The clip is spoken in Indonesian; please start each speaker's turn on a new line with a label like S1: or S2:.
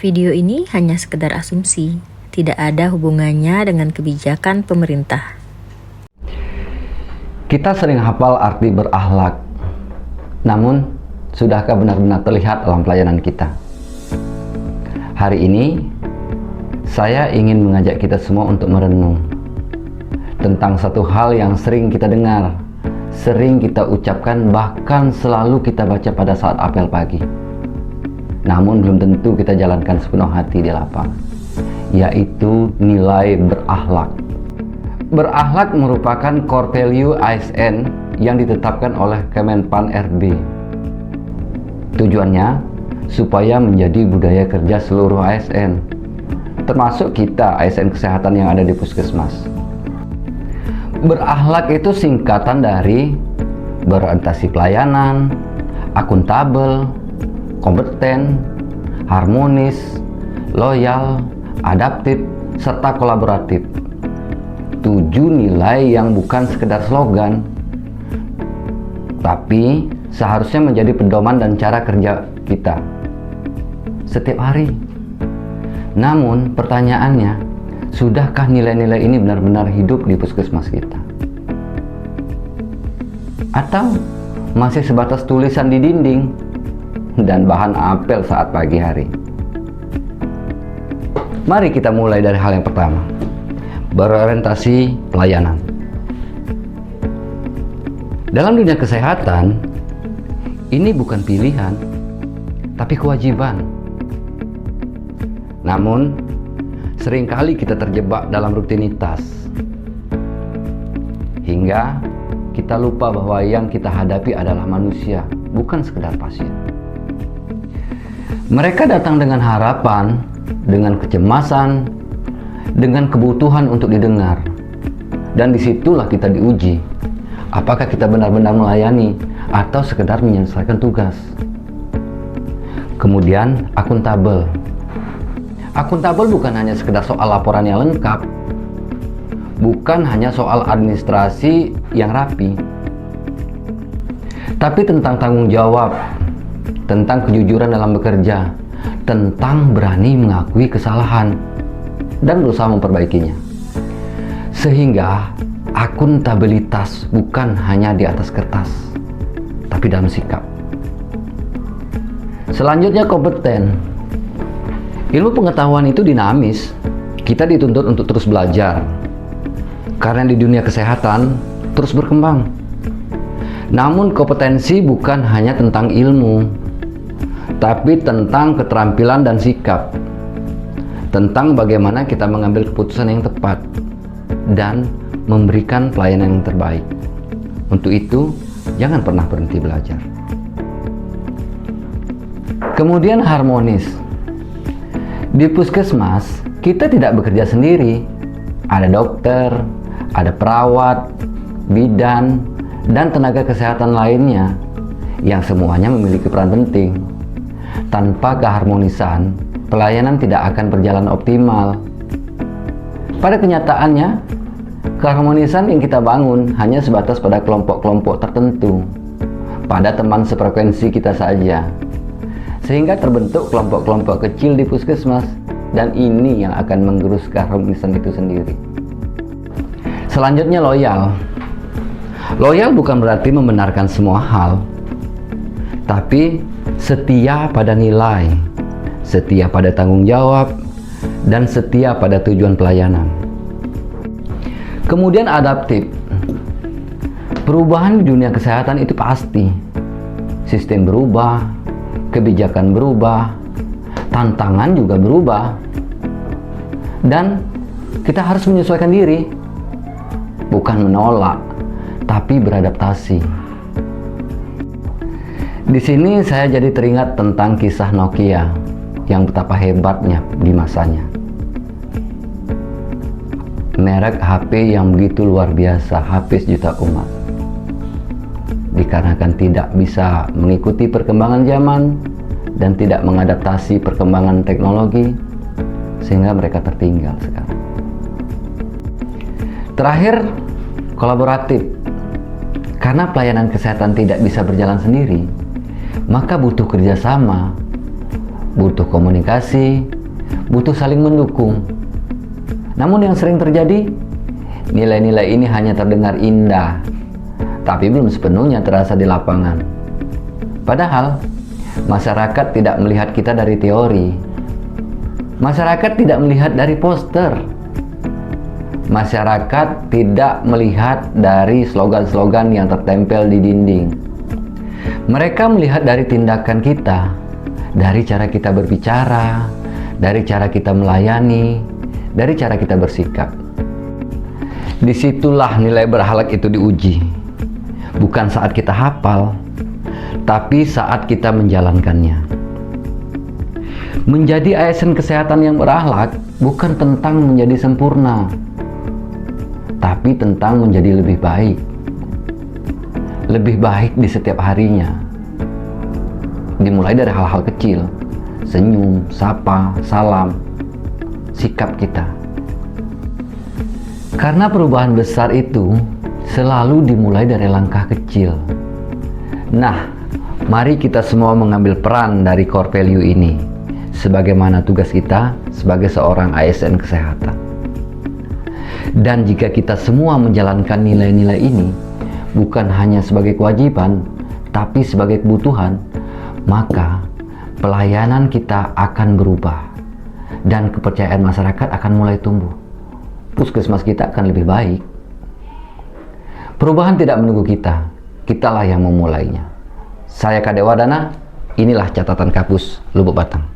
S1: Video ini hanya sekedar asumsi, tidak ada hubungannya dengan kebijakan pemerintah.
S2: Kita sering hafal arti berakhlak, namun sudahkah benar-benar terlihat dalam pelayanan kita? Hari ini, saya ingin mengajak kita semua untuk merenung tentang satu hal yang sering kita dengar, sering kita ucapkan, bahkan selalu kita baca pada saat apel pagi. Namun belum tentu kita jalankan sepenuh hati di lapangan, yaitu nilai berakhlak. Berakhlak merupakan core value ASN yang ditetapkan oleh Kemenpan RB. Tujuannya supaya menjadi budaya kerja seluruh ASN, termasuk kita ASN kesehatan yang ada di puskesmas. Berakhlak itu singkatan dari berorientasi pelayanan, akuntabel, kompeten, harmonis, loyal, adaptif, serta kolaboratif. 7 nilai yang bukan sekedar slogan, tapi seharusnya menjadi pedoman dan cara kerja kita setiap hari. Namun pertanyaannya, sudahkah nilai-nilai ini benar-benar hidup di puskesmas kita? Atau masih sebatas tulisan di dinding dan bahan apel saat pagi hari? Mari kita mulai dari hal yang pertama, berorientasi pelayanan. Dalam dunia kesehatan, ini bukan pilihan, tapi kewajiban. Namun, seringkali kita terjebak dalam rutinitas, hingga kita lupa bahwa yang kita hadapi adalah manusia, bukan sekedar pasien. Mereka datang dengan harapan, dengan kecemasan, dengan kebutuhan untuk didengar. Dan disitulah kita diuji, apakah kita benar-benar melayani atau sekedar menyelesaikan tugas. Kemudian akuntabel. Akuntabel bukan hanya sekedar soal laporan yang lengkap, bukan hanya soal administrasi yang rapi, tapi tentang tanggung jawab, tentang kejujuran dalam bekerja, tentang berani mengakui kesalahan dan berusaha memperbaikinya. Sehingga akuntabilitas bukan hanya di atas kertas, tapi dalam sikap. Selanjutnya kompeten. Ilmu pengetahuan itu dinamis. Kita dituntut untuk terus belajar, karena di dunia kesehatan terus berkembang. Namun kompetensi bukan hanya tentang ilmu, tapi tentang keterampilan dan sikap, tentang bagaimana kita mengambil keputusan yang tepat dan memberikan pelayanan yang terbaik. Untuk itu, jangan pernah berhenti belajar. Kemudian harmonis. Di puskesmas, kita tidak bekerja sendiri. Ada dokter, ada perawat, bidan, dan tenaga kesehatan lainnya yang semuanya memiliki peran penting. Tanpa keharmonisan, pelayanan tidak akan berjalan optimal. Pada kenyataannya, keharmonisan yang kita bangun hanya sebatas pada kelompok-kelompok tertentu, pada teman sefrekuensi kita saja, sehingga terbentuk kelompok-kelompok kecil di puskesmas, dan ini yang akan menggerus keharmonisan itu sendiri. Selanjutnya loyal. Loyal bukan berarti membenarkan semua hal, tapi setia pada nilai, setia pada tanggung jawab, dan setia pada tujuan pelayanan. Kemudian adaptif. Perubahan di dunia kesehatan itu pasti. Sistem berubah, kebijakan berubah, tantangan juga berubah, dan kita harus menyesuaikan diri, bukan menolak, tapi beradaptasi. Di sini saya jadi teringat tentang kisah Nokia yang betapa hebatnya di masanya. Merek HP yang begitu luar biasa, HP sejuta umat. Dikarenakan tidak bisa mengikuti perkembangan zaman dan tidak mengadaptasi perkembangan teknologi, sehingga mereka tertinggal sekarang. Terakhir, kolaboratif. Karena pelayanan kesehatan tidak bisa berjalan sendiri, maka butuh kerjasama, butuh komunikasi, butuh saling mendukung. Namun yang sering terjadi, nilai-nilai ini hanya terdengar indah, tapi belum sepenuhnya terasa di lapangan. Padahal, masyarakat tidak melihat kita dari teori. Masyarakat tidak melihat dari poster. Masyarakat tidak melihat dari slogan-slogan yang tertempel di dinding. Mereka melihat dari tindakan kita, dari cara kita berbicara, dari cara kita melayani, dari cara kita bersikap. Disitulah nilai berakhlak itu diuji. Bukan saat kita hafal, tapi saat kita menjalankannya. Menjadi ASN kesehatan yang berakhlak bukan tentang menjadi sempurna, tapi tentang menjadi lebih baik. Lebih baik di setiap harinya. Dimulai dari hal-hal kecil, senyum, sapa, salam, sikap kita. Karena perubahan besar itu selalu dimulai dari langkah kecil. Nah, mari kita semua mengambil peran dari core value ini, sebagaimana tugas kita sebagai seorang ASN kesehatan. Dan jika kita semua menjalankan nilai-nilai ini, bukan hanya sebagai kewajiban, tapi sebagai kebutuhan, maka pelayanan kita akan berubah, dan kepercayaan masyarakat akan mulai tumbuh. Puskesmas kita akan lebih baik. Perubahan tidak menunggu kita, kitalah yang memulainya. Saya Kadek Wardana, inilah catatan Kapus Lubuk Batang.